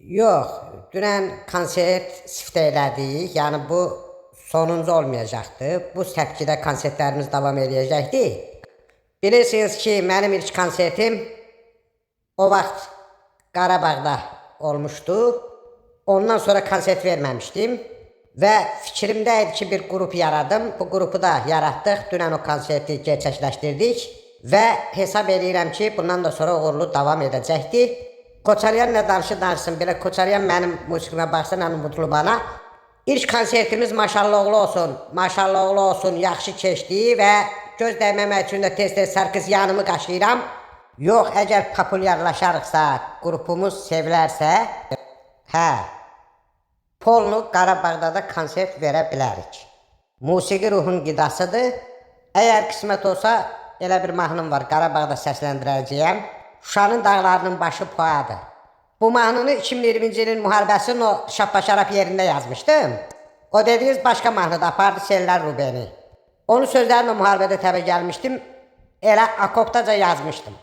Yox, dünən konsert siftə elədik. Yəni bu sonuncu olmayacaqdı. Bu səpkidə konsertlərimiz davam edəcəkdi. Bilirsiniz ki, mənim ilk konsertim o vaxt Qarabağda olmuşdu. Ondan sonra konsert verməmişdim və fikrimdə idi ki, bir qrup yaradım. Bu qrupu da yaratdıq. Dünən o konserti gerçəkləşdirdik və hesab edirəm ki, bundan da sonra uğurlu davam edəcəkdi. Koçaryan nə danışsın, belə Koçaryan mənim musiqimə baxsın, mənim mutlu bana. İlk konsertimiz maşallah olsun, maşallah olsun, yaxşı keçdi və göz dəyməmək üçün də tez-tez Sarkisyanımı qaşıyıram. Yox, əgər populyarlaşarıqsa, qrupumuz sevilərsə, Polnu Qarabağda da konsert verə bilərik. Musiqi ruhun qidasıdır. Əgər qismət olsa, elə bir mahnım var, Qarabağda səsləndirəcəyəm. Şuşanın dağlarının başı poyadır. Bu mahnını 2020-ci ilin müharibəsinin o şappa-şarap yerində yazmışdım. O dediğiniz başqa mahnıda apardı Sellər Rubeni. Onun sözlərini müharibədə təbə gəlmişdim. Elə akoptaca yazmışdım.